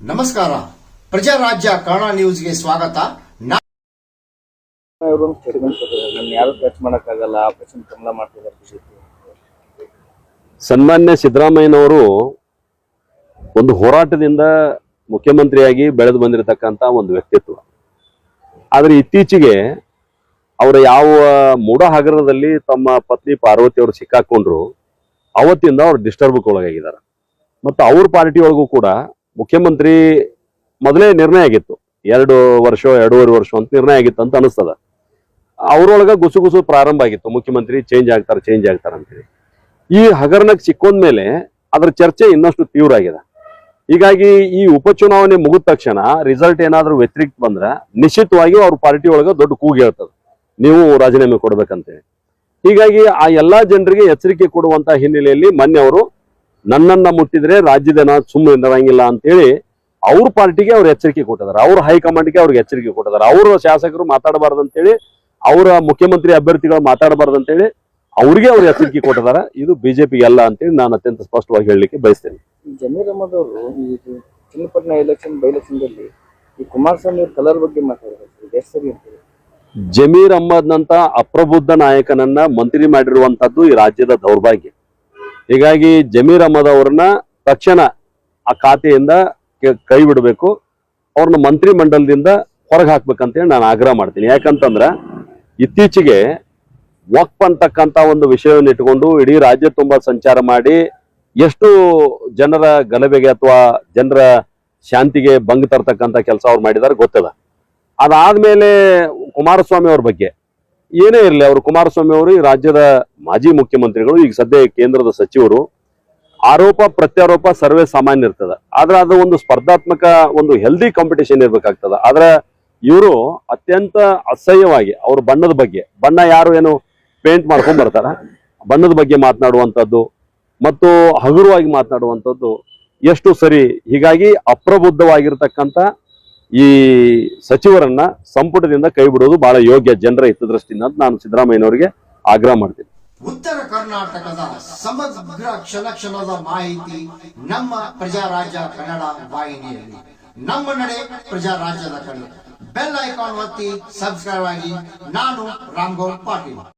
ನಮಸ್ಕಾರ. ಪ್ರಜಾರಾಜ್ಯ ಕನ್ನಡ ನ್ಯೂಸ್ಗೆ ಸ್ವಾಗತ. ಸನ್ಮಾನ್ಯ ಸಿದ್ದರಾಮಯ್ಯನವರು ಒಂದು ಹೋರಾಟದಿಂದ ಮುಖ್ಯಮಂತ್ರಿಯಾಗಿ ಬೆಳೆದು ಬಂದಿರತಕ್ಕಂತ ಒಂದು ವ್ಯಕ್ತಿತ್ವ. ಆದರೆ ಇತ್ತೀಚೆಗೆ ಅವರ ಯಾವ ಮೂಢ ಹಗರಣದಲ್ಲಿ ತಮ್ಮ ಪತ್ನಿ ಪಾರ್ವತಿ ಅವರು ಸಿಕ್ಕಾಕೊಂಡ್ರು, ಅವತ್ತಿಂದ ಅವ್ರು ಡಿಸ್ಟರ್ಬ್ಗೆ ಒಳಗಾಗಿದ್ದಾರೆ. ಮತ್ತು ಅವ್ರ ಪಾರ್ಟಿ ಒಳಗೂ ಕೂಡ ಮುಖ್ಯಮಂತ್ರಿ ಮೊದಲೇ ನಿರ್ಣಯ ಆಗಿತ್ತು, 2-2.5 ವರ್ಷ ಅಂತ ನಿರ್ಣಯ ಆಗಿತ್ತು ಅಂತ ಅನಿಸ್ತದ. ಅವ್ರೊಳಗ ಗುಸುಗುಸು ಪ್ರಾರಂಭ ಆಗಿತ್ತು, ಮುಖ್ಯಮಂತ್ರಿ ಚೇಂಜ್ ಆಗ್ತಾರೆ ಅಂತೇಳಿ. ಈ ಹಗರಣಕ್ಕೆ ಸಿಕ್ಕೊಂಡ್ಮೇಲೆ ಅದರ ಚರ್ಚೆ ಇನ್ನಷ್ಟು ತೀವ್ರ ಆಗಿದೆ. ಹೀಗಾಗಿ ಈ ಉಪಚುನಾವಣೆ ಮುಗಿದ ತಕ್ಷಣ ರಿಸಲ್ಟ್ ಏನಾದ್ರೂ ವ್ಯತಿರಿಕ್ತ ಬಂದ್ರೆ ನಿಶ್ಚಿತವಾಗಿ ಅವ್ರ ಪಾರ್ಟಿ ಒಳಗ ದೊಡ್ಡ ಕೂಗಿ ಹೇಳ್ತದೆ, ನೀವು ರಾಜೀನಾಮೆ ಕೊಡ್ಬೇಕಂತೇಳಿ. ಹೀಗಾಗಿ ಆ ಎಲ್ಲಾ ಜನರಿಗೆ ಎಚ್ಚರಿಕೆ ಕೊಡುವಂತ ಹಿನ್ನೆಲೆಯಲ್ಲಿ ಮೊನ್ನೆ ಅವರು ನನ್ನನ್ನ ಮುಟ್ಟಿದ್ರೆ ರಾಜ್ಯದ ಸುಮ್ಮನೆ ಇರಂಗಿಲ್ಲ ಅಂತೇಳಿ ಅವ್ರ ಪಾರ್ಟಿಗೆ ಅವ್ರು ಎಚ್ಚರಿಕೆ ಕೊಟ್ಟಿದ್ದಾರೆ, ಅವ್ರ ಹೈಕಮಾಂಡ್ಗೆ ಅವ್ರಿಗೆ ಎಚ್ಚರಿಕೆ ಕೊಟ್ಟಿದ್ದಾರೆ. ಅವ್ರ ಶಾಸಕರು ಮಾತಾಡಬಾರ್ದು ಅಂತೇಳಿ, ಅವರ ಮುಖ್ಯಮಂತ್ರಿ ಅಭ್ಯರ್ಥಿಗಳು ಮಾತಾಡಬಾರ್ದು ಅಂತೇಳಿ ಅವ್ರಿಗೆ ಅವ್ರು ಎಚ್ಚರಿಕೆ ಕೊಟ್ಟಿದ್ದಾರೆ. ಇದು ಬಿಜೆಪಿ ಅಲ್ಲ ಅಂತೇಳಿ ನಾನು ಅತ್ಯಂತ ಸ್ಪಷ್ಟವಾಗಿ ಹೇಳಲಿಕ್ಕೆ ಬಯಸ್ತೇನೆ. ಜಮೀರ್ ಅಹಮದ್ ಅವರು ಈ ಚನ್ನಪಟ್ಟಣ ಎಲೆಕ್ಷನ್ ಬೈ ಎಲೆಕ್ಷನ್ದಲ್ಲಿ ಈ ಕುಮಾರಸ್ವಾಮಿ ಅವ್ರ ಕಲರ್ ಬಗ್ಗೆ ಮಾತಾಡಬೇಕು, ಎಷ್ಟು ಸರಿ ಅಂತ. ಜಮೀರ್ ಅಹಮದ್ ನಂತ ಅಪ್ರಬುದ್ಧ ನಾಯಕನನ್ನ ಮಂತ್ರಿ ಮಾಡಿರುವಂತದ್ದು ಈ ರಾಜ್ಯದ ದೌರ್ಭಾಗ್ಯ. ಹೀಗಾಗಿ ಜಮೀರ್ ಅಹಮದ್ ಅವ್ರನ್ನ ತಕ್ಷಣ ಆ ಖಾತೆಯಿಂದ ಕೈ ಬಿಡಬೇಕು, ಅವ್ರನ್ನ ಮಂತ್ರಿ ಮಂಡಲದಿಂದ ಹೊರಗೆ ಹಾಕ್ಬೇಕಂತೇಳಿ ನಾನು ಆಗ್ರಹ ಮಾಡ್ತೀನಿ. ಯಾಕಂತಂದ್ರ ಇತ್ತೀಚೆಗೆ ವಕ್ಫ್ ಅಂತಕ್ಕಂತ ಒಂದು ವಿಷಯವನ್ನು ಇಟ್ಕೊಂಡು ಇಡೀ ರಾಜ್ಯ ತುಂಬಾ ಸಂಚಾರ ಮಾಡಿ ಎಷ್ಟು ಜನರ ಗಲಭೆಗೆ ಅಥವಾ ಜನರ ಶಾಂತಿಗೆ ಭಂಗ ತರ್ತಕ್ಕಂಥ ಕೆಲಸ ಅವ್ರು ಮಾಡಿದಾರೆ ಗೊತ್ತದ. ಅದಾದ್ಮೇಲೆ ಕುಮಾರಸ್ವಾಮಿ ಅವ್ರ ಬಗ್ಗೆ ಏನೇ ಇರಲಿ, ಅವರು ಕುಮಾರಸ್ವಾಮಿ ಅವರು ಈ ರಾಜ್ಯದ ಮಾಜಿ ಮುಖ್ಯಮಂತ್ರಿಗಳು, ಈಗ ಸದ್ಯ ಕೇಂದ್ರದ ಸಚಿವರು. ಆರೋಪ ಪ್ರತ್ಯಾರೋಪ ಸರ್ವೇ ಸಾಮಾನ್ಯ ಇರ್ತದ, ಆದ್ರೆ ಅದು ಒಂದು ಸ್ಪರ್ಧಾತ್ಮಕ ಒಂದು ಹೆಲ್ದಿ ಕಾಂಪಿಟೇಷನ್ ಇರ್ಬೇಕಾಗ್ತದ. ಆದ್ರೆ ಇವರು ಅತ್ಯಂತ ಅಸಹ್ಯವಾಗಿ ಅವ್ರ ಬಣ್ಣದ ಬಗ್ಗೆ, ಬಣ್ಣ ಯಾರು ಏನು ಪೇಂಟ್ ಮಾಡ್ಕೊಂಡ್ ಬರ್ತಾರ, ಬಣ್ಣದ ಬಗ್ಗೆ ಮಾತನಾಡುವಂಥದ್ದು ಮತ್ತು ಹಗುರವಾಗಿ ಮಾತನಾಡುವಂಥದ್ದು ಎಷ್ಟು ಸರಿ. ಹೀಗಾಗಿ ಅಪ್ರಬುದ್ಧವಾಗಿರ್ತಕ್ಕಂಥ ಈ ಸಚಿವರನ್ನ ಸಂಪುಟದಿಂದ ಕೈ ಬಿಡೋದು ಬಹಳ ಯೋಗ್ಯ ಜನರ ಹಿತದೃಷ್ಟಿಯಿಂದ ಅಂತ ನಾನು ಸಿದ್ದರಾಮಯ್ಯನವರಿಗೆ ಆಗ್ರಹ ಮಾಡ್ತೀನಿ. ಉತ್ತರ ಕರ್ನಾಟಕದ ಸಮಗ್ರ ಕ್ಷಣದ ಮಾಹಿತಿ ನಮ್ಮ ಪ್ರಜಾರಾಜ್ಯ ಕನ್ನಡ ವಾಹಿನಿಯಲ್ಲಿ. ನಮ್ಮ ನಡೆ ಪ್ರಜಾರಾಜ್ಯದ ಕಡೆ. ಬೆಲ್ ಐಕಾನ್ ಒತ್ತಿ ಸಬ್ಸ್ಕ್ರೈಬ್ ಆಗಿ. ನಾನು ರಾಮಗೌಡ್ ಪಾಟೀಲ್.